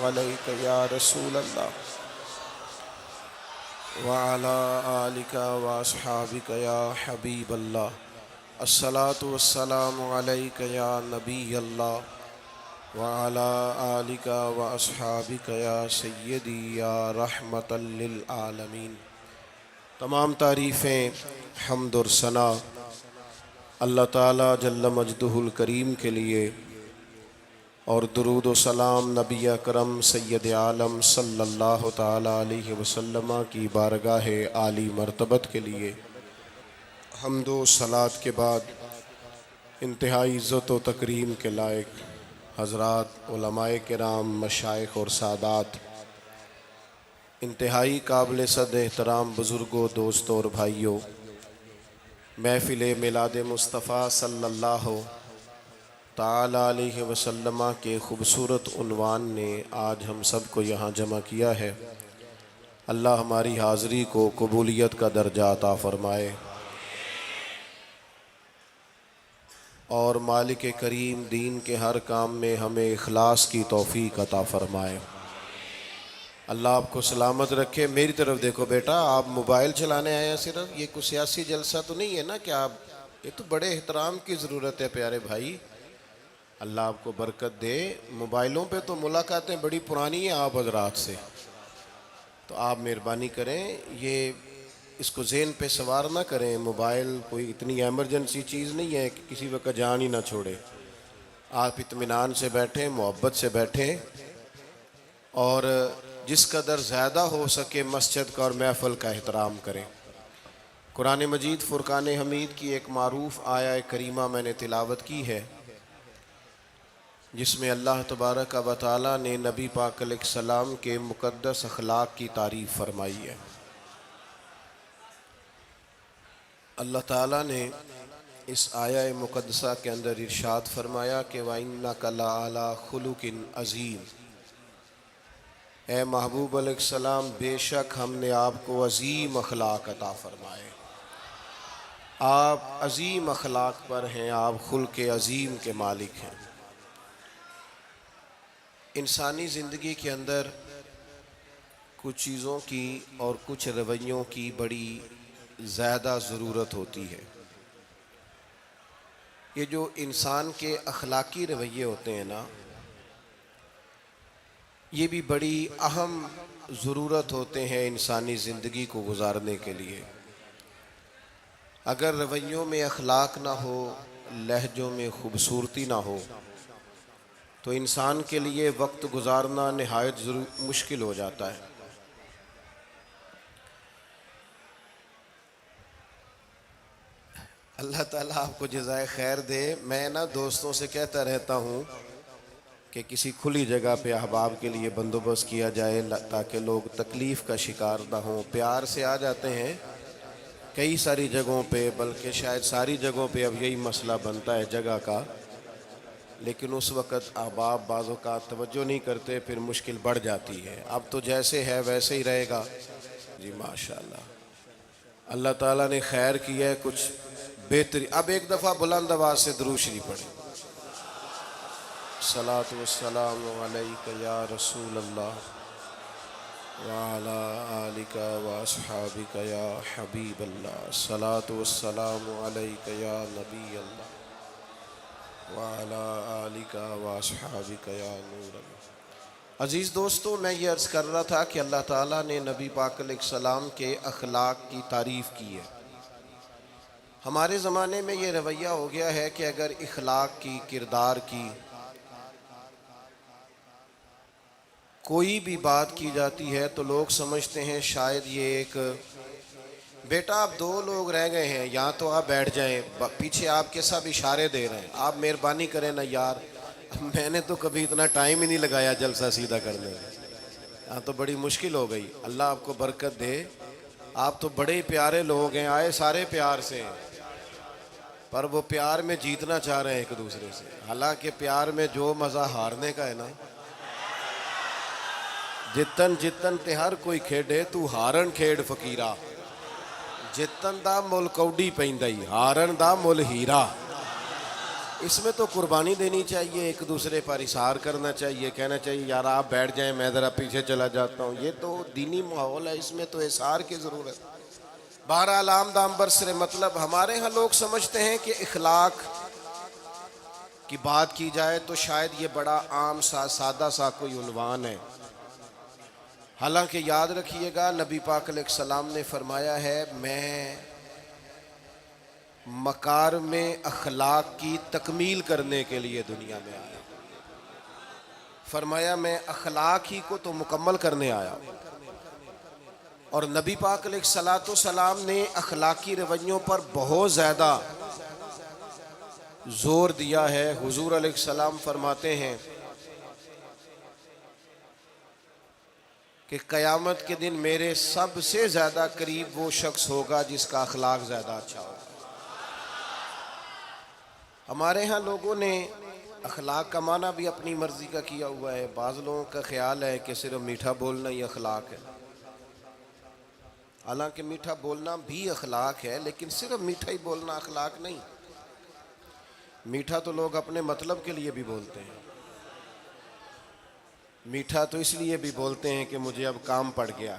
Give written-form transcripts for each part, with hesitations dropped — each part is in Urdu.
علیک یا رسول اللہ وعلی آلک واصحابک یا حبیب اللہ الصلاۃ والسلام علیک یا نبی اللہ وعلی آلک واصحابک یا سیدی یا رحمۃ للعالمین۔ تمام تعریفیں، حمد اور ثنا اللہ تعالیٰ جل مجدہ الکریم کے لیے، اور درود و سلام نبی اکرم سید عالم صلی اللہ تعالیٰ علیہ وسلم کی بارگاہ عالی مرتبت کے لیے۔ حمد و صلات کے بعد انتہائی عزت و تکریم کے لائق حضرات، علماء کرام، مشائخ اور سادات، انتہائی قابل صد احترام بزرگوں، دوستوں اور بھائیوں، محفل میلاد مصطفیٰ صلی اللہ تعالیٰ علیہ وسلم کے خوبصورت عنوان نے آج ہم سب کو یہاں جمع کیا ہے۔ اللہ ہماری حاضری کو قبولیت کا درجہ عطا فرمائے، اور مالک کریم دین کے ہر کام میں ہمیں اخلاص کی توفیق عطا فرمائے۔ اللہ آپ کو سلامت رکھے۔ میری طرف دیکھو بیٹا، آپ موبائل چلانے آئے ہیں صرف؟ یہ کوئی سیاسی جلسہ تو نہیں ہے نا کہ آپ، یہ تو بڑے احترام کی ضرورت ہے پیارے بھائی۔ اللہ آپ کو برکت دے۔ موبائلوں پہ تو ملاقاتیں بڑی پرانی ہیں آپ حضرات سے، تو آپ مہربانی کریں یہ اس کو ذہن پہ سوار نہ کریں۔ موبائل کوئی اتنی ایمرجنسی چیز نہیں ہے کہ کسی وقت جان ہی نہ چھوڑے۔ آپ اطمینان سے بیٹھیں، محبت سے بیٹھیں، اور جس قدر زیادہ ہو سکے مسجد کا اور محفل کا احترام کریں۔ قرآن مجید فرقان حمید کی ایک معروف آیہ کریمہ میں نے تلاوت کی ہے، جس میں اللہ تبارک و تعالیٰ نے نبی پاک علیہ السلام کے مقدس اخلاق کی تعریف فرمائی ہے۔ اللہ تعالیٰ نے اس آیہ مقدسہ کے اندر ارشاد فرمایا کہ وَإِنَّكَ لَعَلَىٰ خُلُقٍ عَظِيمٍ، اے محبوب علیہ السلام بے شک ہم نے آپ کو عظیم اخلاق عطا فرمائے۔ آپ عظیم اخلاق پر ہیں، آپ خلق عظیم کے مالک ہیں۔ انسانی زندگی کے اندر کچھ چیزوں کی اور کچھ رویوں کی بڑی زیادہ ضرورت ہوتی ہے۔ یہ جو انسان کے اخلاقی رویے ہوتے ہیں نا، یہ بھی بڑی اہم ضرورت ہوتے ہیں انسانی زندگی کو گزارنے کے لیے۔ اگر رویوں میں اخلاق نہ ہو، لہجوں میں خوبصورتی نہ ہو، تو انسان کے لیے وقت گزارنا نہایت مشکل ہو جاتا ہے۔ اللہ تعالیٰ آپ کو جزائے خیر دے۔ میں نا دوستوں سے کہتا رہتا ہوں کہ کسی کھلی جگہ پہ احباب کے لیے بندوبست کیا جائے تاکہ لوگ تکلیف کا شکار نہ ہوں۔ پیار سے آ جاتے ہیں کئی ساری جگہوں پہ، بلکہ شاید ساری جگہوں پہ اب یہی مسئلہ بنتا ہے جگہ کا، لیکن اس وقت احباب بعض اوقات توجہ نہیں کرتے، پھر مشکل بڑھ جاتی ہے۔ اب تو جیسے ہے ویسے ہی رہے گا جی، ماشاءاللہ۔ اللہ تعالیٰ نے خیر کیا ہے، کچھ بہتری۔ اب ایک دفعہ بلند آواز سے درود شریف پڑھیں۔ الصلاۃ والسلام علیک یا رسول اللہ وعلی آلک واصحابک یا حبیب اللہ، الصلاۃ والسلام علیک یا نبی اللہ وعلی آلک واصحابک یا نور اللہ۔ عزیز دوستو، میں یہ عرض کر رہا تھا کہ اللہ تعالیٰ نے نبی پاک علیہ السلام کے اخلاق کی تعریف کی ہے۔ ہمارے زمانے میں یہ رویہ ہو گیا ہے کہ اگر اخلاق کی، کردار کی کوئی بھی بات کی جاتی ہے تو لوگ سمجھتے ہیں شاید یہ ایک، بیٹا آپ دو لوگ رہ گئے ہیں، یہاں تو آپ بیٹھ جائیں، پیچھے آپ کے سب اشارے دے رہے ہیں، آپ مہربانی کریں نا یار، میں نے تو کبھی اتنا ٹائم ہی نہیں لگایا جلسہ سیدھا کرنے میں، یہاں تو بڑی مشکل ہو گئی۔ اللہ آپ کو برکت دے، آپ تو بڑے پیارے لوگ ہیں، آئے سارے پیار سے ہیں، پر وہ پیار میں جیتنا چاہ رہے ہیں ایک دوسرے سے، حالانکہ پیار میں جو مزہ ہارنے کا ہے نا، جتن جتن تے ہر کوئی کھیڈے تو ہارن کھیڈ فقیرا، جتن دا مل کوڈی پیندائی ہارن دا مل ہیرا۔ اس میں تو قربانی دینی چاہیے، ایک دوسرے پر اظہار کرنا چاہیے، کہنا چاہیے یار آپ بیٹھ جائیں میں ذرا پیچھے چلا جاتا ہوں، یہ تو دینی ماحول ہے، اس میں تو اظہار کی ضرورت. بہرحال عام دام برسر مطلب ہمارے ہاں لوگ سمجھتے ہیں کہ اخلاق کی بات کی جائے تو شاید یہ بڑا عام سا سادہ سا کوئی عنوان ہے. حالانکہ یاد رکھیے گا نبی پاک علیہ السلام نے فرمایا ہے میں مکارم اخلاق کی تکمیل کرنے کے لیے دنیا میں آیا. فرمایا میں اخلاق ہی کو تو مکمل کرنے آیا. اور نبی پاک علیہ الصلوۃ والسلام نے اخلاقی رویوں پر بہت زیادہ زور دیا ہے. حضور علیہ السلام فرماتے ہیں کہ قیامت کے دن میرے سب سے زیادہ قریب وہ شخص ہوگا جس کا اخلاق زیادہ اچھا ہوگا. ہمارے ہاں لوگوں نے اخلاق کا معنی بھی اپنی مرضی کا کیا ہوا ہے. بعض لوگوں کا خیال ہے کہ صرف میٹھا بولنا ہی اخلاق ہے. حالانکہ میٹھا بولنا بھی اخلاق ہے، لیکن صرف میٹھا ہی بولنا اخلاق نہیں. میٹھا تو لوگ اپنے مطلب کے لیے بھی بولتے ہیں. میٹھا تو اس لیے بھی بولتے ہیں کہ مجھے اب کام پڑ گیا،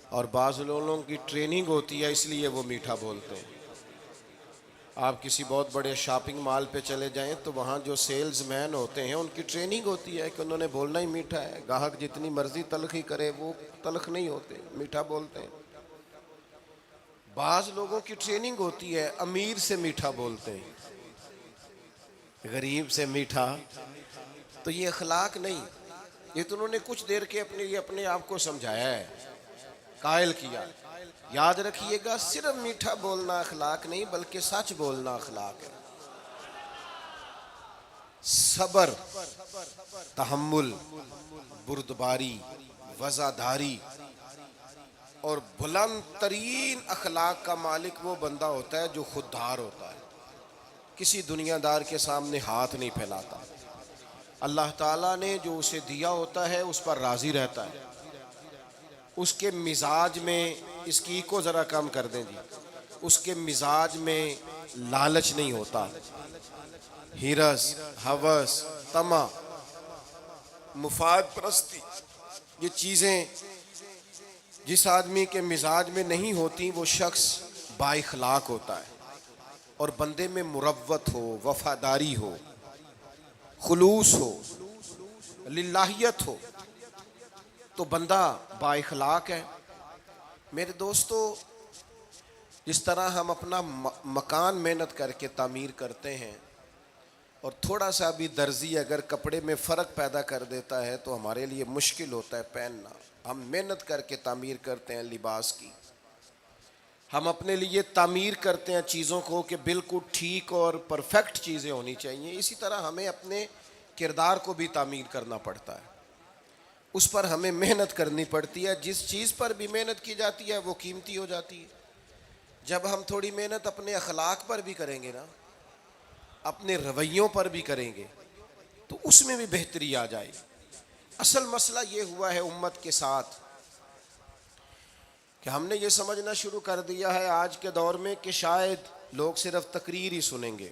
اور بعض لوگوں کی ٹریننگ ہوتی ہے اس لیے وہ میٹھا بولتے ہیں. آپ کسی بہت بڑے شاپنگ مال پہ چلے جائیں تو وہاں جو سیلز مین ہوتے ہیں ان کی ٹریننگ ہوتی ہے کہ انہوں نے بولنا ہی میٹھا ہے. گاہک جتنی مرضی تلخی کرے وہ تلخ نہیں ہوتے، میٹھا بولتے ہیں. بعض لوگوں کی ٹریننگ ہوتی ہے امیر سے میٹھا بولتے ہیں، غریب سے میٹھا. تو یہ اخلاق نہیں، یہ تو انہوں نے کچھ دیر کے اپنے آپ کو سمجھایا ہے، قائل کیا. یاد رکھیے گا صرف میٹھا بولنا اخلاق نہیں بلکہ سچ بولنا اخلاق ہے. صبر، تحمل، بردباری، وفاداری اور بلند ترین اخلاق کا مالک وہ بندہ ہوتا ہے جو خوددار ہوتا ہے، کسی دنیا دار کے سامنے ہاتھ نہیں پھیلاتا. اللہ تعالیٰ نے جو اسے دیا ہوتا ہے اس پر راضی رہتا ہے. اس کے مزاج میں، اس کی کو ذرا کم کر دیں جی، اس کے مزاج میں لالچ نہیں ہوتا، ہرس، ہوس، طمع، مفاد پرستی، یہ چیزیں جس آدمی کے مزاج میں نہیں ہوتی وہ شخص با اخلاق ہوتا ہے. اور بندے میں مروت ہو، وفاداری ہو، خلوص ہو، للہیت ہو تو بندہ با اخلاق ہے. میرے دوستو، جس طرح ہم اپنا مکان محنت کر کے تعمیر کرتے ہیں اور تھوڑا سا بھی درزی اگر کپڑے میں فرق پیدا کر دیتا ہے تو ہمارے لیے مشکل ہوتا ہے پہننا. ہم محنت کر کے تعمیر کرتے ہیں لباس کی، ہم اپنے لیے تعمیر کرتے ہیں چیزوں کو کہ بالکل ٹھیک اور پرفیکٹ چیزیں ہونی چاہیے. اسی طرح ہمیں اپنے کردار کو بھی تعمیر کرنا پڑتا ہے، اس پر ہمیں محنت کرنی پڑتی ہے. جس چیز پر بھی محنت کی جاتی ہے وہ قیمتی ہو جاتی ہے. جب ہم تھوڑی محنت اپنے اخلاق پر بھی کریں گے نا، اپنے رویوں پر بھی کریں گے تو اس میں بھی بہتری آ جائے. اصل مسئلہ یہ ہوا ہے امت کے ساتھ کہ ہم نے یہ سمجھنا شروع کر دیا ہے آج کے دور میں کہ شاید لوگ صرف تقریر ہی سنیں گے،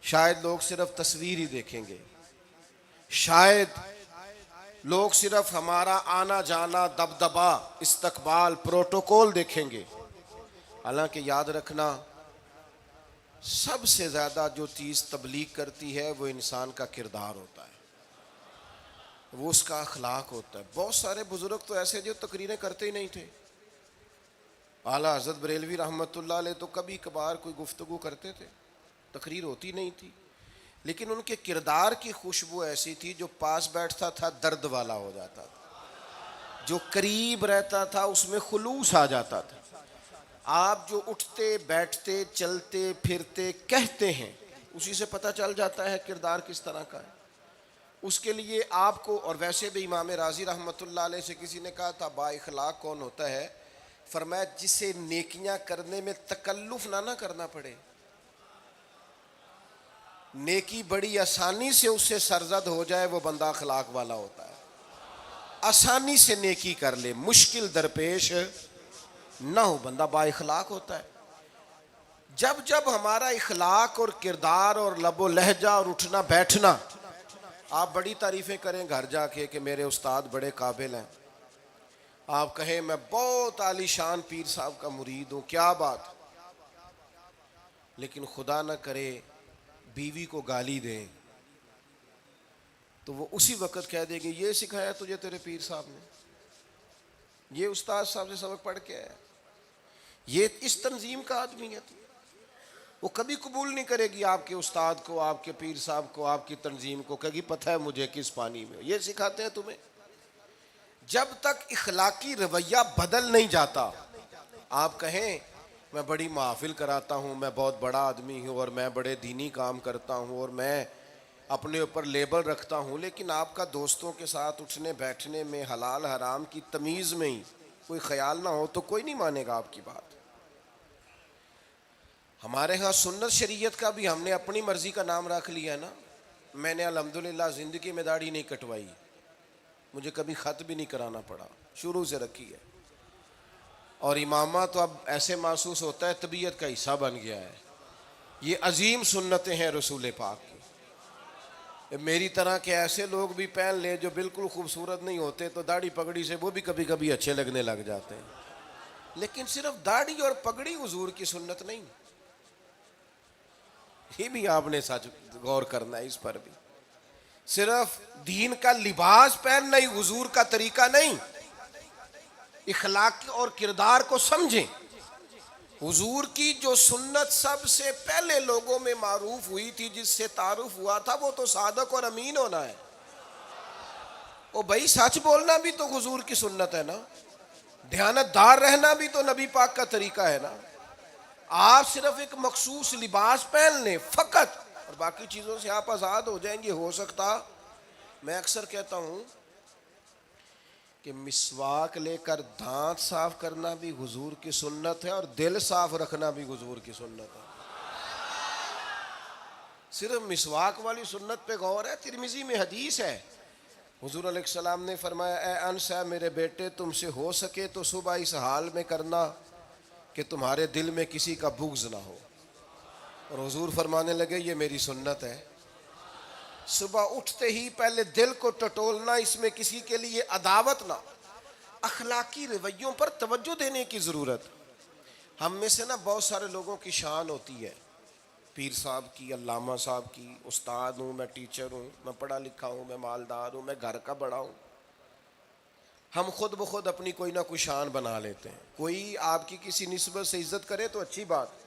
شاید لوگ صرف تصویر ہی دیکھیں گے، شاید لوگ صرف ہمارا آنا جانا، دبدبا، استقبال، پروٹوکول دیکھیں گے. حالانکہ یاد رکھنا سب سے زیادہ جو چیز تبلیغ کرتی ہے وہ انسان کا کردار ہوتا ہے، وہ اس کا اخلاق ہوتا ہے. بہت سارے بزرگ تو ایسے جو تقریریں کرتے ہی نہیں تھے. اعلیٰ حضرت بریلوی رحمۃ اللہ علیہ تو کبھی کبھار کوئی گفتگو کرتے تھے، تقریر ہوتی نہیں تھی، لیکن ان کے کردار کی خوشبو ایسی تھی جو پاس بیٹھتا تھا درد والا ہو جاتا تھا، جو قریب رہتا تھا اس میں خلوص آ جاتا تھا. آپ جو اٹھتے بیٹھتے چلتے پھرتے کہتے ہیں اسی سے پتہ چل جاتا ہے کردار کس طرح کا ہے. اس کے لیے آپ کو، اور ویسے بھی امام راضی رحمۃ اللہ علیہ سے کسی نے کہا تھا با اخلاق کون ہوتا ہے؟ فرمایا جسے نیکیاں کرنے میں تکلف نہ کرنا پڑے. نیکی بڑی آسانی سے اس سے سرزد ہو جائے وہ بندہ اخلاق والا ہوتا ہے. آسانی سے نیکی کر لے، مشکل درپیش نہ ہو، بندہ با اخلاق ہوتا ہے. جب جب ہمارا اخلاق اور کردار اور لب و لہجہ اور اٹھنا بیٹھنا، آپ بڑی تعریفیں کریں گھر جا کے کہ میرے استاد بڑے قابل ہیں، آپ کہیں میں بہت عالی شان پیر صاحب کا مرید ہوں، کیا بات، لیکن خدا نہ کرے بیوی کو گالی دیں تو وہ اسی وقت کہہ دے گی یہ سکھایا تجھے تیرے پیر صاحب نے، یہ استاد صاحب سے سبق پڑھ کے آیا، یہ اس تنظیم کا آدمی ہے۔ وہ کبھی قبول نہیں کرے گی آپ کے استاد کو، آپ کے پیر صاحب کو، آپ کی تنظیم کو، کہے گی پتہ ہے مجھے کس پانی میں، یہ سکھاتے ہیں تمہیں۔ جب تک اخلاقی رویہ بدل نہیں جاتا، آپ کہیں میں بڑی محافل کراتا ہوں، میں بہت بڑا آدمی ہوں اور میں بڑے دینی کام کرتا ہوں اور میں اپنے اوپر لیبل رکھتا ہوں، لیکن آپ کا دوستوں کے ساتھ اٹھنے بیٹھنے میں حلال حرام کی تمیز میں ہی کوئی خیال نہ ہو تو کوئی نہیں مانے گا آپ کی بات۔ ہمارے ہاں سنت شریعت کا بھی ہم نے اپنی مرضی کا نام رکھ لیا نا۔ میں نے الحمدللہ زندگی میں داڑھی نہیں کٹوائی، مجھے کبھی خط بھی نہیں کرانا پڑا، شروع سے رکھی ہے، اور امامہ تو اب ایسے محسوس ہوتا ہے طبیعت کا حصہ بن گیا ہے۔ یہ عظیم سنتیں ہیں رسول پاک کی۔ میری طرح کے ایسے لوگ بھی پہن لے جو بالکل خوبصورت نہیں ہوتے تو داڑھی پگڑی سے وہ بھی کبھی کبھی اچھے لگنے لگ جاتے ہیں، لیکن صرف داڑھی اور پگڑی حضور کی سنت نہیں، یہ بھی آپ نے سچ غور کرنا ہے اس پر بھی۔ صرف دین کا لباس پہننا ہی حضور کا طریقہ نہیں، اخلاق اور کردار کو سمجھیں۔ حضور کی جو سنت سب سے پہلے لوگوں میں معروف ہوئی تھی، جس سے تعارف ہوا تھا، وہ تو صادق اور امین ہونا ہے۔ او بھائی سچ بولنا بھی تو حضور کی سنت ہے نا، دیانت دار رہنا بھی تو نبی پاک کا طریقہ ہے نا۔ آپ صرف ایک مخصوص لباس پہن لیں فقط اور باقی چیزوں سے آپ آزاد ہو جائیں گے، ہو سکتا، میں اکثر کہتا ہوں کہ مسواک لے کر دانت صاف کرنا بھی حضور کی سنت ہے اور دل صاف رکھنا بھی حضور کی سنت ہے۔ صرف مسواک والی سنت پہ غور ہے، ترمذی میں حدیث ہے، حضور علیہ السلام نے فرمایا اے انس ہے میرے بیٹے، تم سے ہو سکے تو صبح اس حال میں کرنا کہ تمہارے دل میں کسی کا بغض نہ ہو، اور حضور فرمانے لگے یہ میری سنت ہے، صبح اٹھتے ہی پہلے دل کو ٹٹولنا، اس میں کسی کے لیے عداوت نہ۔ اخلاقی رویوں پر توجہ دینے کی ضرورت۔ ہم میں سے نا بہت سارے لوگوں کی شان ہوتی ہے، پیر صاحب کی، علامہ صاحب کی، استاد ہوں، میں ٹیچر ہوں، میں پڑھا لکھا ہوں، میں مالدار ہوں، میں گھر کا بڑا ہوں۔ ہم خود بخود اپنی کوئی نہ کوئی شان بنا لیتے ہیں، کوئی آپ کی کسی نسبت سے عزت کرے تو اچھی بات،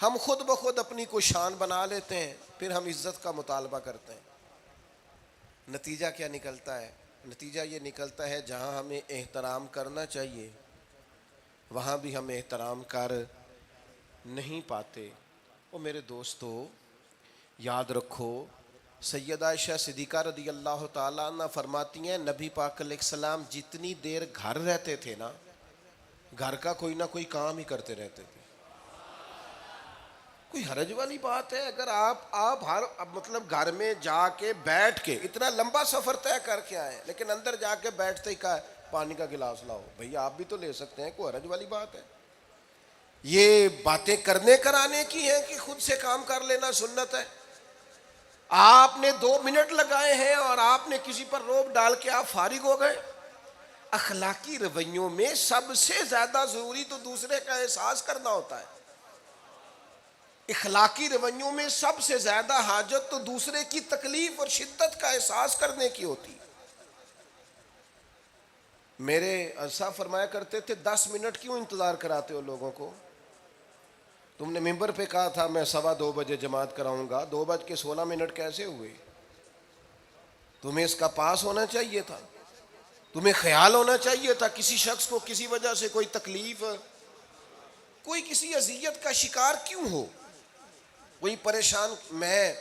ہم خود بخود اپنی کوئی شان بنا لیتے ہیں، پھر ہم عزت کا مطالبہ کرتے ہیں۔ نتیجہ کیا نکلتا ہے؟ نتیجہ یہ نکلتا ہے جہاں ہمیں احترام کرنا چاہیے وہاں بھی ہم احترام کر نہیں پاتے۔ اور میرے دوستو یاد رکھو، سیدہ عائشہ صدیقہ رضی اللہ تعالیٰ عنہ فرماتی ہیں نبی پاک علیہ السلام جتنی دیر گھر رہتے تھے نا، گھر کا کوئی نہ کوئی کام ہی کرتے رہتے تھے۔ کوئی حرج والی بات ہے اگر آپ ہر مطلب گھر میں جا کے بیٹھ کے اتنا لمبا سفر طے کر کے آئے لیکن اندر جا کے بیٹھتے ہی کہا پانی کا گلاس لاؤ، بھئی آپ بھی تو لے سکتے ہیں، کوئی حرج والی بات ہے؟ یہ باتیں کرنے کرانے کی ہیں کہ خود سے کام کر لینا سنت ہے؟ آپ نے 2 منٹ لگائے ہیں اور آپ نے کسی پر روب ڈال کے آپ فارغ ہو گئے۔ اخلاقی رویوں میں سب سے زیادہ ضروری تو دوسرے کا احساس کرنا ہوتا ہے۔ اخلاقی رویوں میں سب سے زیادہ حاجت تو دوسرے کی تکلیف اور شدت کا احساس کرنے کی ہوتی ہے۔ میرے صاحب فرمایا کرتے تھے 10 منٹ کیوں انتظار کراتے ہو لوگوں کو؟ تم نے ممبر پہ کہا تھا میں 2:15 بجے جماعت کراؤں گا، 2:16 کیسے ہوئے؟ تمہیں اس کا پاس ہونا چاہیے تھا، تمہیں خیال ہونا چاہیے تھا کسی شخص کو کسی وجہ سے کوئی تکلیف، کوئی کسی اذیت کا شکار کیوں ہو، کوئی پریشان۔ میں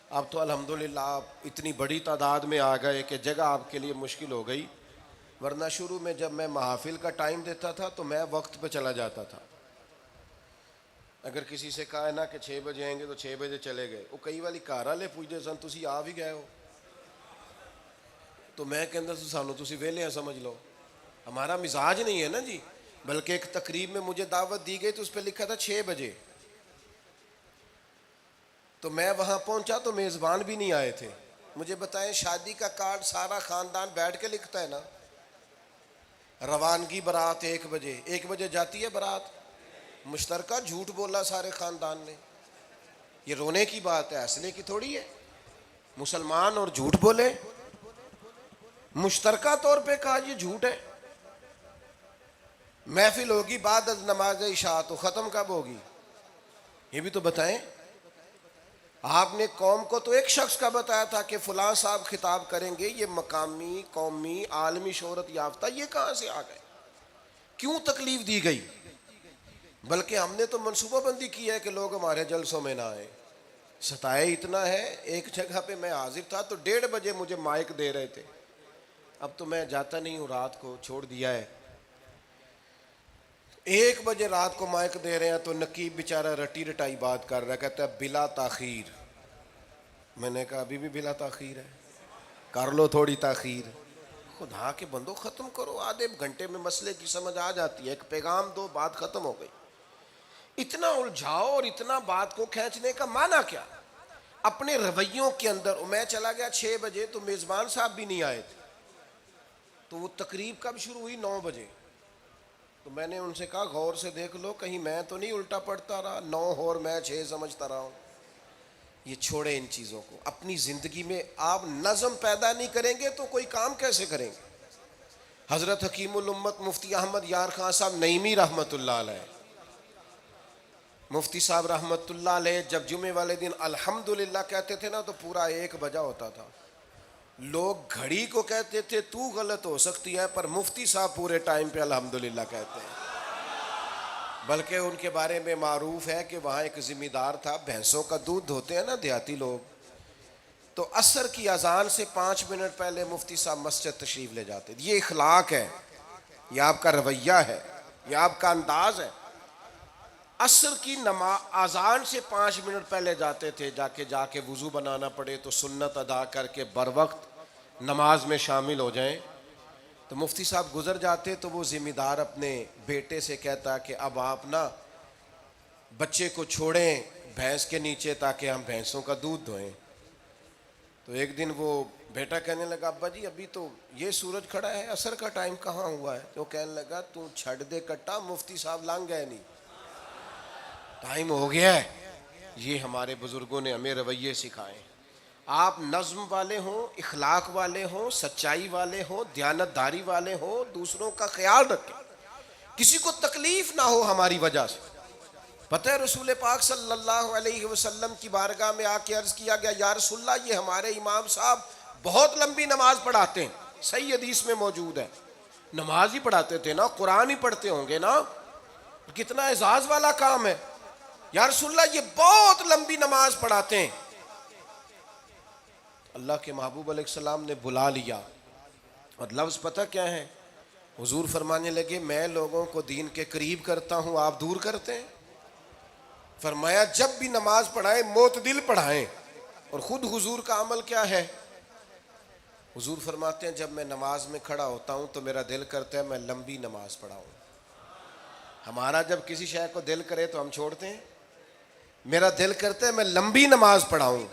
اب تو الحمدللہ آپ اتنی بڑی تعداد میں آ گئے کہ جگہ آپ کے لیے مشکل ہو گئی، ورنہ شروع میں جب میں محافل کا ٹائم دیتا تھا تو میں وقت پہ چلا جاتا تھا۔ اگر کسی سے کہا ہے نا کہ 6 بجے آئیں گے تو 6 بجے چلے گئے، وہ کئی والی گھر والے پوچھتے سن تسی آ بھی گئے ہو، تو میں کہتا سانو تسی ویلے ہیں سمجھ لو، ہمارا مزاج نہیں ہے نا جی۔ بلکہ ایک تقریب میں مجھے دعوت دی گئی تو اس پہ لکھا تھا 6 بجے، تو میں وہاں پہنچا تو میزبان بھی نہیں آئے تھے. مجھے بتائیں شادی کا کارڈ سارا خاندان بیٹھ کے لکھتا ہے نا. روانگی برات 1 بجے، 1 بجے جاتی ہے برات. مشترکہ جھوٹ بولا سارے خاندان نے. یہ رونے کی بات ہے، ہنسنے کی تھوڑی ہے. مسلمان اور جھوٹ بولے، مشترکہ طور پہ کہا یہ جھوٹ ہے. محفل ہوگی بعد از نماز عشاء، تو ختم کب ہوگی یہ بھی تو بتائیں. آپ نے قوم کو تو ایک شخص کا بتایا تھا کہ فلاں صاحب خطاب کریں گے، یہ مقامی، قومی، عالمی شہرت یافتہ، یہ کہاں سے آ گئے؟ کیوں تکلیف دی گئی؟ بلکہ ہم نے تو منصوبہ بندی کی ہے کہ لوگ ہمارے جلسوں میں نہ آئیں. ستائے اتنا ہے، ایک جگہ پہ میں حاضر تھا تو 1:30 بجے مجھے مائک دے رہے تھے. اب تو میں جاتا نہیں ہوں، رات کو چھوڑ دیا ہے. 1 بجے رات کو مائک دے رہے ہیں تو نقیب بیچارہ رٹی رٹائی بات کر رہا ہے، کہتا ہے بلا تاخیر. میں نے کہا ابھی بھی بلا تاخیر ہے، کر لو تھوڑی تاخیر. خدا کے بندو ختم کرو، آدھے گھنٹے میں مسئلے کی سمجھ آ جاتی ہے. ایک پیغام دو، بات ختم ہو گئی. اتنا الجھاؤ اور اتنا بات کو کھینچنے کا معنی کیا؟ اپنے رویوں کے اندر. میں چلا گیا 6 بجے تو میزبان صاحب بھی نہیں آئے تھے. تو وہ تقریب کب شروع ہوئی؟ 9 بجے. تو میں نے ان سے کہا غور سے دیکھ لو کہیں میں تو نہیں الٹا پڑتا رہا، 9 اور میں 6 سمجھتا رہا ہوں. یہ چھوڑیں ان چیزوں کو. اپنی زندگی میں آپ نظم پیدا نہیں کریں گے تو کوئی کام کیسے کریں گے؟ حضرت حکیم الامت مفتی احمد یار خان صاحب نعیمی رحمۃ اللہ علیہ، مفتی صاحب رحمۃ اللہ علیہ، جب جمعے والے دن الحمدللہ کہتے تھے نا تو پورا 1 بجا ہوتا تھا. لوگ گھڑی کو کہتے تھے تو غلط ہو سکتی ہے، پر مفتی صاحب پورے ٹائم پہ الحمدللہ کہتے ہیں. بلکہ ان کے بارے میں معروف ہے کہ وہاں ایک ذمہ دار تھا، بھینسوں کا دودھ دھوتے ہیں نا دیہاتی لوگ، تو عصر کی اذان سے 5 منٹ پہلے مفتی صاحب مسجد تشریف لے جاتے. یہ اخلاق ہے، یہ آپ کا رویہ ہے، یہ آپ کا انداز ہے. عصر کی اذان سے 5 منٹ پہلے جاتے تھے، جا کے وضو بنانا پڑے تو سنت ادا کر کے بر وقت نماز میں شامل ہو جائیں. تو مفتی صاحب گزر جاتے تو وہ ذمہ دار اپنے بیٹے سے کہتا کہ اب آپ نا بچے کو چھوڑیں بھینس کے نیچے تاکہ ہم بھینسوں کا دودھ دھوئیں. تو ایک دن وہ بیٹا کہنے لگا ابا جی ابھی تو یہ سورج کھڑا ہے، عصر کا ٹائم کہاں ہوا ہے؟ تو کہنے لگا تو چھڑ دے کٹا، مفتی صاحب لنگ گئے نہیں، ٹائم ہو گیا ہے. یہ ہمارے بزرگوں نے ہمیں رویے سکھائے. آپ نظم والے ہوں، اخلاق والے ہوں، سچائی والے ہوں، دیانت داری والے ہوں، دوسروں کا خیال رکھیں، کسی کو تکلیف نہ ہو ہماری وجہ سے. پتہ ہے رسول پاک صلی اللہ علیہ وسلم کی بارگاہ میں آ کے عرض کیا گیا یا رسول اللہ یہ ہمارے امام صاحب بہت لمبی نماز پڑھاتے ہیں. صحیح حدیث میں موجود ہے، نماز ہی پڑھاتے تھے نا، قرآن ہی پڑھتے ہوں گے نا، کتنا اعزاز والا کام ہے. یا رسول اللہ یہ بہت لمبی نماز پڑھاتے ہیں. اللہ کے محبوب علیہ السلام نے بلا لیا، اور لفظ پتہ کیا ہے؟ حضور فرمانے لگے میں لوگوں کو دین کے قریب کرتا ہوں، آپ دور کرتے ہیں. فرمایا جب بھی نماز پڑھائیں معتدل پڑھائیں. اور خود حضور کا عمل کیا ہے؟ حضور فرماتے ہیں جب میں نماز میں کھڑا ہوتا ہوں تو میرا دل کرتا ہے میں لمبی نماز پڑھاؤں. ہمارا جب کسی شے کو دل کرے تو ہم چھوڑتے ہیں، میرا دل کرتا ہے میں لمبی نماز پڑھاؤں.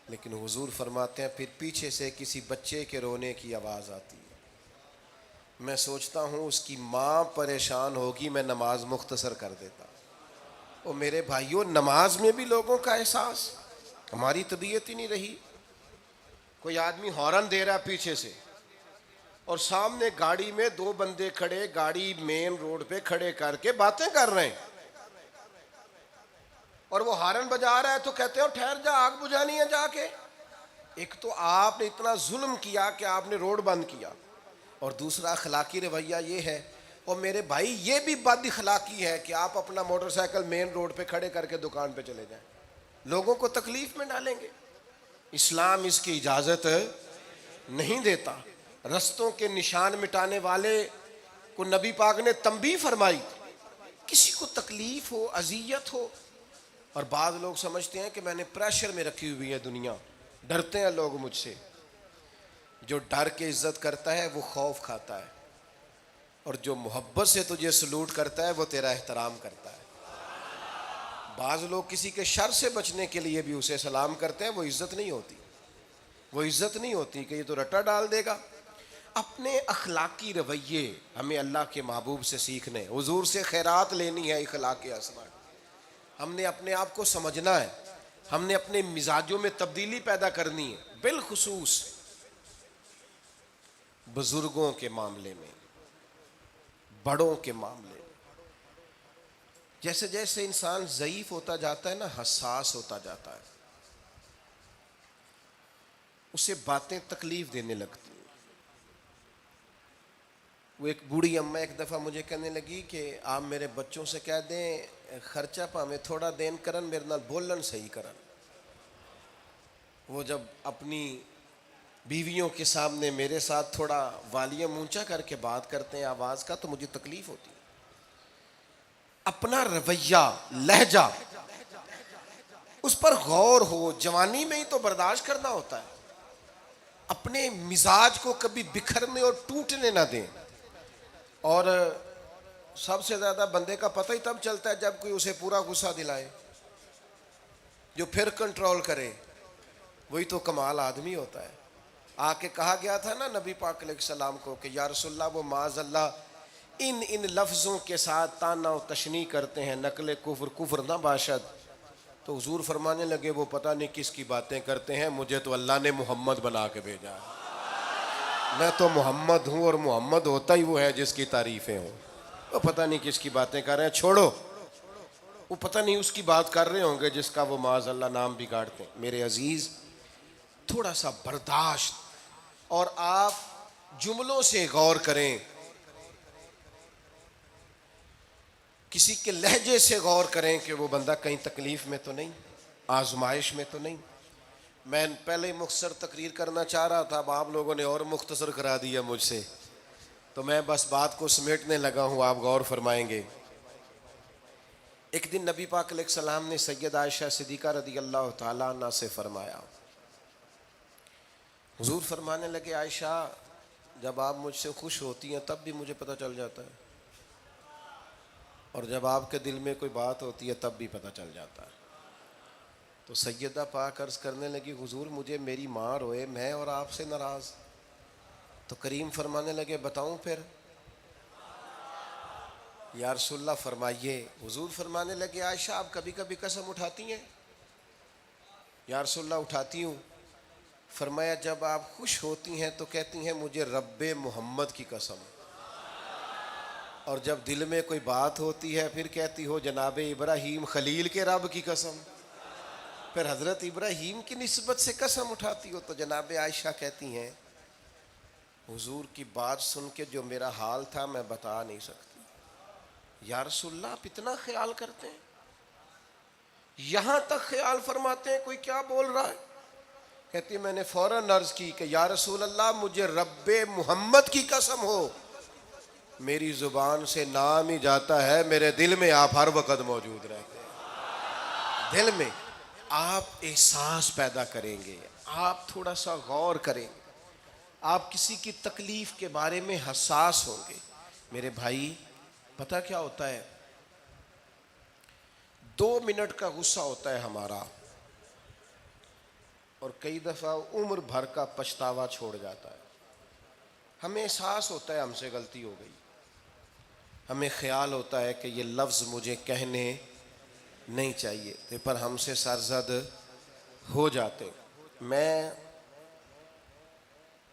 لیکن حضور فرماتے ہیں پھر پیچھے سے کسی بچے کے رونے کی آواز آتی ہے، میں سوچتا ہوں اس کی ماں پریشان ہوگی، میں نماز مختصر کر دیتا. اور میرے بھائیوں نماز میں بھی لوگوں کا احساس، ہماری طبیعت ہی نہیں رہی. کوئی آدمی ہارن دے رہا پیچھے سے اور سامنے گاڑی میں 2 بندے کھڑے، گاڑی مین روڈ پہ کھڑے کر کے باتیں کر رہے ہیں، اور وہ ہارن بجا رہا ہے تو کہتے ہیں ٹھہر جا آگ بجھانی ہے جا کے. ایک تو آپ نے اتنا ظلم کیا کہ آپ نے روڈ بند کیا، اور دوسرا اخلاقی رویہ یہ ہے. اور میرے بھائی یہ بھی بد اخلاقی ہے کہ آپ اپنا موٹر سائیکل مین روڈ پہ کھڑے کر کے دکان پہ چلے جائیں، لوگوں کو تکلیف میں ڈالیں گے. اسلام اس کی اجازت نہیں دیتا. رستوں کے نشان مٹانے والے کو نبی پاک نے تنبیہ فرمائی. کسی کو تکلیف ہو، اذیت ہو، اور بعض لوگ سمجھتے ہیں کہ میں نے پریشر میں رکھی ہوئی ہے دنیا، ڈرتے ہیں لوگ مجھ سے. جو ڈر کے عزت کرتا ہے وہ خوف کھاتا ہے، اور جو محبت سے تجھے سلوٹ کرتا ہے وہ تیرا احترام کرتا ہے. بعض لوگ کسی کے شر سے بچنے کے لیے بھی اسے سلام کرتے ہیں، وہ عزت نہیں ہوتی، وہ عزت نہیں ہوتی کہ یہ تو رٹا ڈال دے گا۔ اپنے اخلاقی رویے ہمیں اللہ کے محبوب سے سیکھنے، حضور سے خیرات لینی ہے، اخلاق حسنہ۔ ہم نے اپنے آپ کو سمجھنا ہے، ہم نے اپنے مزاجوں میں تبدیلی پیدا کرنی ہے، بالخصوص بزرگوں کے معاملے میں، بڑوں کے معاملے میں۔ جیسے جیسے انسان ضعیف ہوتا جاتا ہے نا، حساس ہوتا جاتا ہے، اسے باتیں تکلیف دینے لگتی ہیں۔ وہ ایک بوڑھی اماں ایک دفعہ مجھے کہنے لگی کہ آپ میرے بچوں سے کہہ دیں خرچہ پا میں تھوڑا دین کرن، میرے نال بولن صحیح کرن۔ وہ جب اپنی بیویوں کے سامنے میرے ساتھ تھوڑا والیوم اونچا کر کے بات کرتے ہیں آواز کا، تو مجھے تکلیف ہوتی ہے۔ اپنا رویہ، لہجہ، اس پر غور ہو، جوانی میں ہی تو برداشت کرنا ہوتا ہے۔ اپنے مزاج کو کبھی بکھرنے اور ٹوٹنے نہ دیں۔ اور سب سے زیادہ بندے کا پتہ ہی تب چلتا ہے جب کوئی اسے پورا غصہ دلائے، جو پھر کنٹرول کرے، وہی تو کمال آدمی ہوتا ہے۔ آ کے کہا گیا تھا نا نبی پاک علیہ السلام کو کہ یا رسول اللہ، وہ معاذ اللہ ان لفظوں کے ساتھ تانا و تشنیع کرتے ہیں، نقل کفر، کفر نہ باشد۔ تو حضور فرمانے لگے وہ پتہ نہیں کس کی باتیں کرتے ہیں، مجھے تو اللہ نے محمد بنا کے بھیجا ہے، میں تو محمد ہوں، اور محمد ہوتا ہی وہ ہے جس کی تعریفیں ہوں۔ وہ پتہ نہیں کس کی باتیں کر رہے ہیں، چھوڑو، وہ پتہ نہیں اس کی بات کر رہے ہوں گے جس کا وہ معاذ اللہ نام بگاڑتے ہیں۔ میرے عزیز، تھوڑا سا برداشت، اور آپ جملوں سے غور کریں، کسی کے لہجے سے غور کریں کہ وہ بندہ کہیں تکلیف میں تو نہیں، آزمائش میں تو نہیں۔ میں پہلے مختصر تقریر کرنا چاہ رہا تھا، اب آپ لوگوں نے اور مختصر کرا دیا مجھ سے، تو میں بس بات کو سمیٹنے لگا ہوں، آپ غور فرمائیں گے۔ ایک دن نبی پاک علیہ السلام نے سید عائشہ صدیقہ رضی اللہ تعالیٰ عنہ سے فرمایا، حضور فرمانے لگے عائشہ، جب آپ مجھ سے خوش ہوتی ہیں تب بھی مجھے پتہ چل جاتا ہے، اور جب آپ کے دل میں کوئی بات ہوتی ہے تب بھی پتہ چل جاتا ہے۔ تو سیدہ پاک عرض کرنے لگی حضور مجھے میری ماں روئے، میں اور آپ سے ناراض؟ تو کریم فرمانے لگے بتاؤں پھر؟ یا رسول اللہ فرمائیے۔ حضور فرمانے لگے عائشہ آپ کبھی کبھی قسم اٹھاتی ہیں؟ یا رسول اللہ اٹھاتی ہوں۔ فرمایا جب آپ خوش ہوتی ہیں تو کہتی ہیں مجھے رب محمد کی قسم، اور جب دل میں کوئی بات ہوتی ہے پھر کہتی ہو جناب ابراہیم خلیل کے رب کی قسم۔ پھر حضرت ابراہیم کی نسبت سے قسم اٹھاتی ہو تو جناب عائشہ کہتی ہیں حضور کی بات سن کے جو میرا حال تھا میں بتا نہیں سکتی۔ یا رسول اللہ آپ اتنا خیال کرتے ہیں؟ یہاں تک خیال فرماتے ہیں کوئی کیا بول رہا ہے؟ کہتی میں نے فوراً عرض کی کہ یا رسول اللہ مجھے رب محمد کی قسم ہو، میری زبان سے نام ہی جاتا ہے، میرے دل میں آپ ہر وقت موجود رہتے ہیں۔ دل میں آپ احساس پیدا کریں گے، آپ تھوڑا سا غور کریں گے، آپ کسی کی تکلیف کے بارے میں حساس ہوں گے۔ میرے بھائی پتہ کیا ہوتا ہے، 2 منٹ کا غصہ ہوتا ہے ہمارا، اور کئی دفعہ عمر بھر کا پچھتاوا چھوڑ جاتا ہے۔ ہمیں احساس ہوتا ہے ہم سے غلطی ہو گئی، ہمیں خیال ہوتا ہے کہ یہ لفظ مجھے کہنے نہیں چاہیے تھے، پر ہم سے سرزد ہو جاتے۔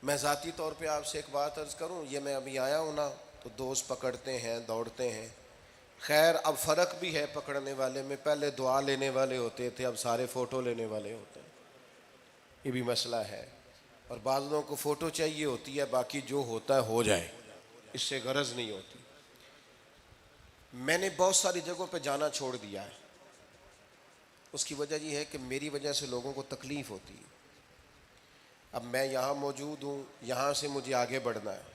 میں ذاتی طور پہ آپ سے ایک بات عرض کروں، یہ میں ابھی آیا ہوں نا تو دوست پکڑتے ہیں، دوڑتے ہیں، خیر اب فرق بھی ہے پکڑنے والے میں، پہلے دعا لینے والے ہوتے تھے، اب سارے فوٹو لینے والے ہوتے ہیں، یہ بھی مسئلہ ہے۔ اور بعض لوگوں کو فوٹو چاہیے ہوتی ہے، باقی جو ہوتا ہے ہو جائے، اس سے غرض نہیں ہوتی۔ میں نے بہت ساری جگہوں پہ جانا چھوڑ دیا ہے، اس کی وجہ یہ ہے کہ میری وجہ سے لوگوں کو تکلیف ہوتی ہے۔ اب میں یہاں موجود ہوں، یہاں سے مجھے آگے بڑھنا ہے،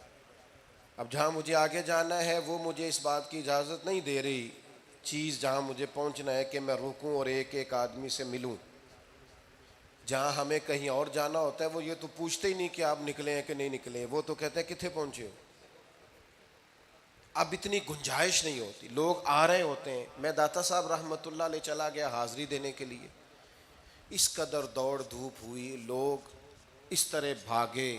اب جہاں مجھے آگے جانا ہے وہ مجھے اس بات کی اجازت نہیں دے رہی چیز جہاں مجھے پہنچنا ہے کہ میں رکوں اور ایک ایک آدمی سے ملوں۔ جہاں ہمیں کہیں اور جانا ہوتا ہے وہ یہ تو پوچھتے ہی نہیں کہ آپ نکلے ہیں کہ نہیں نکلے، وہ تو کہتے ہیں کتنے پہنچے ہو۔ اب اتنی گنجائش نہیں ہوتی، لوگ آ رہے ہوتے ہیں. میں داتا صاحب رحمۃ اللہ علیہ چلا گیا حاضری دینے کے لیے، اس قدر دوڑ دھوپ ہوئی، لوگ اس طرح بھاگے.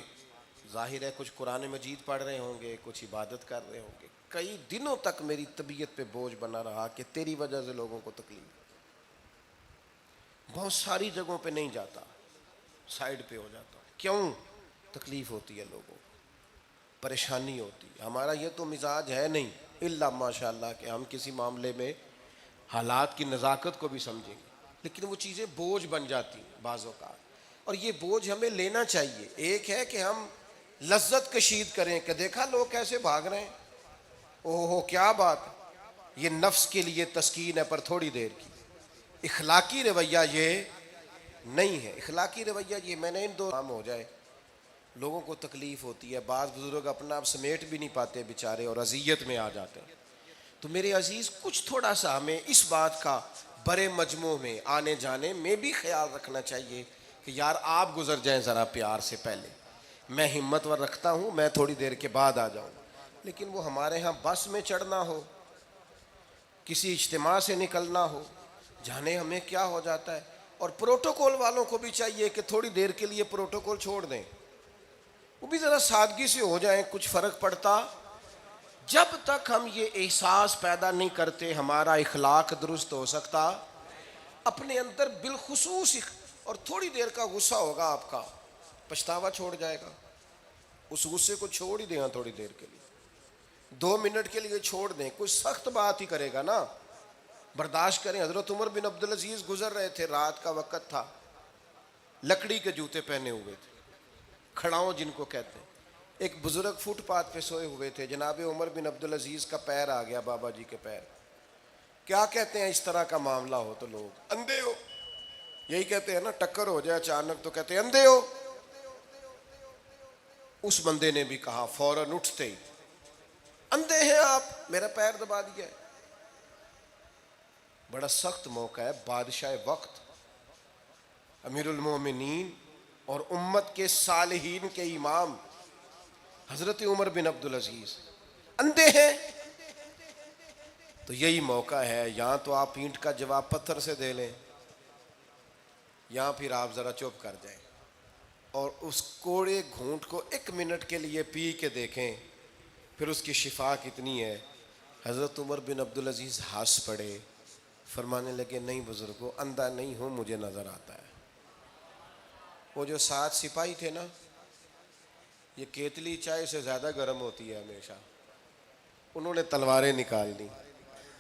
ظاہر ہے کچھ قرآن مجید پڑھ رہے ہوں گے، کچھ عبادت کر رہے ہوں گے. کئی دنوں تک میری طبیعت پہ بوجھ بنا رہا کہ تیری وجہ سے لوگوں کو تکلیف. بہت ساری جگہوں پہ نہیں جاتا، سائڈ پہ ہو جاتا. کیوں؟ تکلیف ہوتی ہے لوگوں کو، پریشانی ہوتی ہے. ہمارا یہ تو مزاج ہے نہیں الا ماشاء اللہ کہ ہم کسی معاملے میں حالات کی نزاکت کو بھی سمجھیں گے، لیکن وہ چیزیں بوجھ بن جاتی ہیں بعض اوقات، اور یہ بوجھ ہمیں لینا چاہیے. ایک ہے کہ ہم لذت کشید کریں کہ دیکھا لوگ کیسے بھاگ رہے ہیں، اوہ ہو کیا بات ہے. یہ نفس کے لیے تسکین ہے پر تھوڑی دیر کی. اخلاقی رویہ یہ نہیں ہے. اخلاقی رویہ یہ میں نے ان دو کام ہو جائے، لوگوں کو تکلیف ہوتی ہے. بعض بزرگ اپنا آپ سمیٹ بھی نہیں پاتے بیچارے اور اذیت میں آ جاتے ہیں. تو میرے عزیز کچھ تھوڑا سا ہمیں اس بات کا بڑے مجموع میں آنے جانے میں بھی خیال رکھنا چاہیے کہ یار آپ گزر جائیں ذرا پیار سے پہلے، میں ہمت ور رکھتا ہوں، میں تھوڑی دیر کے بعد آ جاؤں. لیکن وہ ہمارے ہاں بس میں چڑھنا ہو، کسی اجتماع سے نکلنا ہو، جانے ہمیں کیا ہو جاتا ہے. اور پروٹوکول والوں کو بھی چاہیے کہ تھوڑی دیر کے لیے پروٹوکول چھوڑ دیں، وہ بھی ذرا سادگی سے ہو جائیں. کچھ فرق پڑتا؟ جب تک ہم یہ احساس پیدا نہیں کرتے ہمارا اخلاق درست ہو سکتا. اپنے اندر بالخصوص اور تھوڑی دیر کا غصہ ہوگا آپ کا، پچھتاوا چھوڑ جائے گا. اس غصے کو چھوڑ ہی دیں تھوڑی دیر کے لیے، 2 منٹ کے لیے چھوڑ دیں. کوئی سخت بات ہی کرے گا نا، برداشت کریں. حضرت عمر بن عبدالعزیز گزر رہے تھے، رات کا وقت تھا، لکڑی کے جوتے پہنے ہوئے تھے، کھڑاؤں جن کو کہتے ہیں. ایک بزرگ فٹ پاتھ پہ سوئے ہوئے تھے، جناب عمر بن عبدالعزیز کا پیر آ گیا، بابا جی کے پیر. کیا کہتے ہیں اس طرح کا معاملہ ہو تو لوگ؟ اندھے ہو، یہی کہتے ہیں نا. ٹکر ہو جائے اچانک تو کہتے ہیں اندھے ہو. اس بندے نے بھی کہا فوراً اٹھتے ہی، اندھے ہیں آپ، میرا پیر دبا دیا ہے. بڑا سخت موقع ہے. بادشاہ وقت، امیر المومنین اور امت کے صالحین کے امام حضرت عمر بن عبدالعزیز اندھے ہیں. تو یہی موقع ہے، یہاں تو آپ اینٹ کا جواب پتھر سے دے لیں، یہاں پھر آپ ذرا چپ کر جائیں اور اس کوڑے گھونٹ کو 1 منٹ کے لیے پی کے دیکھیں، پھر اس کی شفا کتنی ہے. حضرت عمر بن عبدالعزیز ہنس پڑے، فرمانے لگے نہیں بزرگوں، اندھا نہیں ہوں، مجھے نظر آتا ہے. وہ جو 7 سپاہی تھے نا، یہ کیتلی چائے سے زیادہ گرم ہوتی ہے ہمیشہ، انہوں نے تلواریں نکال دی.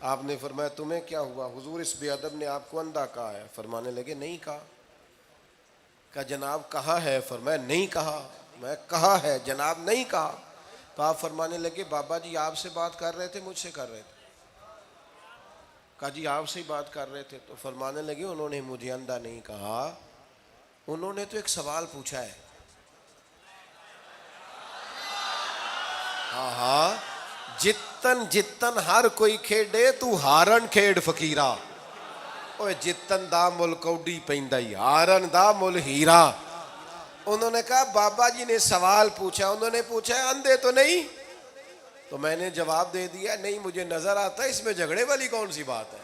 آپ نے فرمایا تمہیں کیا ہوا؟ حضور اس بے ادب نے آپ کو اندھا کہا ہے. فرمانے لگے نہیں کہا. کہا جناب کہا ہے؟ فرمایا نہیں کہا. میں کہا ہے جناب نہیں کہا. تو آپ فرمانے لگے بابا جی آپ سے بات کر رہے تھے مجھ سے کر رہے تھے؟ کہا جی آپ سے ہی بات کر رہے تھے. تو فرمانے لگے انہوں نے مجھے اندھا نہیں کہا، انہوں نے تو ایک سوال پوچھا ہے. ہاں ہاں، جتن جتن ہر کوئی کھیڈے تو ہارن کھیڈ فقیرا. اوے جتن دا مل کوڈی پیندا ہی، ہارن دا مل ہیرا. انہوں نے کہا بابا جی نے سوال پوچھا، انہوں نے پوچھا ہے اندھے تو نہیں؟ تو میں نے جواب دے دیا نہیں مجھے نظر آتا ہے، اس میں جھگڑے والی کون سی بات ہے؟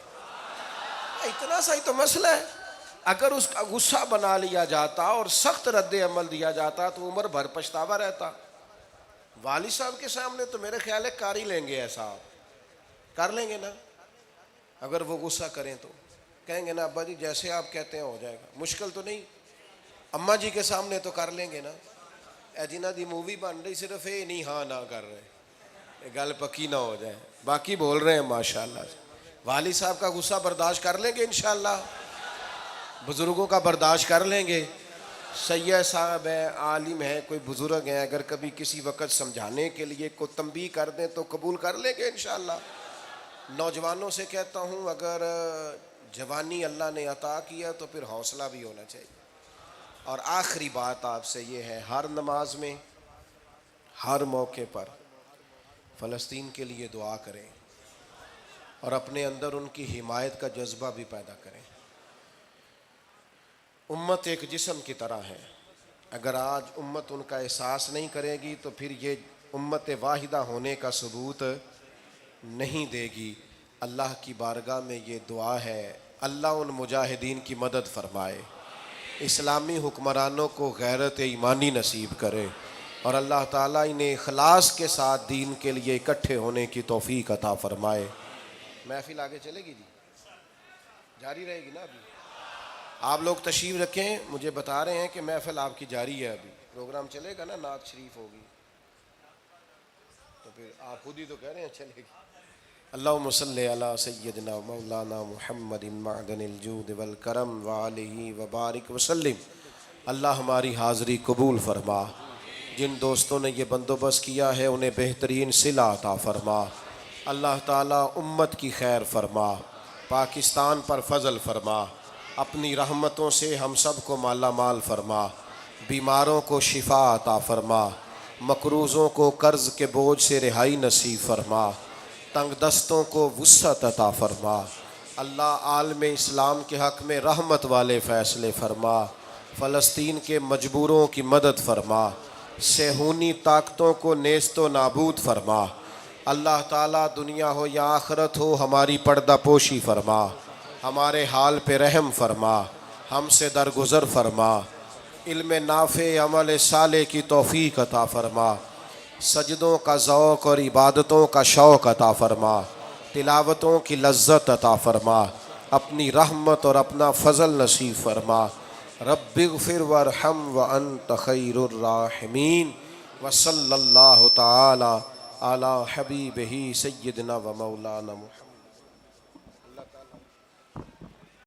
اتنا سا ہی تو مسئلہ ہے. اگر اس کا غصہ بنا لیا جاتا اور سخت رد عمل دیا جاتا تو عمر بھر پچھتاوا رہتا. والد صاحب کے سامنے تو میرے خیال ہے کر ہی لیں گے، ایسا کر لیں گے نا. اگر وہ غصہ کریں تو کہیں گے نا ابا جی جیسے آپ کہتے ہیں ہو جائے گا، مشکل تو نہیں. اماں جی کے سامنے تو کر لیں گے نا. اے جنہ دی مووی بن رہی صرف یہ نہیں ہاں نہ کر رہے، یہ گل پکی نہ ہو جائے، باقی بول رہے ہیں ماشاءاللہ. والد صاحب کا غصہ برداشت کر لیں گے انشاءاللہ، بزرگوں کا برداشت کر لیں گے. سید صاحب ہیں، عالم ہیں، کوئی بزرگ ہیں، اگر کبھی کسی وقت سمجھانے کے لیے کوئی تنبیہ کر دیں تو قبول کر لیں گے انشاءاللہ. نوجوانوں سے کہتا ہوں اگر جوانی اللہ نے عطا کیا تو پھر حوصلہ بھی ہونا چاہیے. اور آخری بات آپ سے یہ ہے، ہر نماز میں ہر موقع پر فلسطین کے لیے دعا کریں اور اپنے اندر ان کی حمایت کا جذبہ بھی پیدا کریں. امت ایک جسم کی طرح ہے، اگر آج امت ان کا احساس نہیں کرے گی تو پھر یہ امت واحدہ ہونے کا ثبوت نہیں دے گی۔ اللہ کی بارگاہ میں یہ دعا ہے، اللہ ان مجاہدین کی مدد فرمائے، اسلامی حکمرانوں کو غیرت ایمانی نصیب کرے، اور اللہ تعالیٰ انہیں اخلاص کے ساتھ دین کے لیے اکٹھے ہونے کی توفیق عطا فرمائے۔ محفل آگے چلے گی جی، جاری رہے گی نا؟ ابھی آپ لوگ تشریف رکھیں، مجھے بتا رہے ہیں کہ محفل آپ کی جاری ہے، ابھی پروگرام چلے گا نا، نعت شریف ہوگی، تو پھر آپ خود ہی تو کہہ رہے ہیں چلے گی۔ اللہم صلی علی سیدنا مولانا محمد معدن الجود والکرم وآلہ وبارک وسلم۔ اللہ ہماری حاضری قبول فرما، جن دوستوں نے یہ بندوبست کیا ہے انہیں بہترین صلہ عطا فرما، اللہ تعالیٰ امت کی خیر فرما، پاکستان پر فضل فرما، اپنی رحمتوں سے ہم سب کو مالا مال فرما، بیماروں کو شفا عطا فرما، مقروضوں کو قرض کے بوجھ سے رہائی نصیب فرما، تنگ دستوں کو وسعت عطا فرما، اللہ عالم اسلام کے حق میں رحمت والے فیصلے فرما، فلسطین کے مجبوروں کی مدد فرما، صہیونی طاقتوں کو نیست و نابود فرما، اللہ تعالیٰ دنیا ہو یا آخرت ہو ہماری پردہ پوشی فرما، ہمارے حال پہ رحم فرما، ہم سے درگزر فرما، علم نافع عمل صالح کی توفیق عطا فرما، سجدوں کا ذوق اور عبادتوں کا شوق عطا فرما، تلاوتوں کی لذت عطا فرما، اپنی رحمت اور اپنا فضل نصیب فرما۔ رب اغفر وارحم وانت خیر الراحمین، وصلی اللہ تعالی علی حبیبہ سیدنا و مولانا محمد۔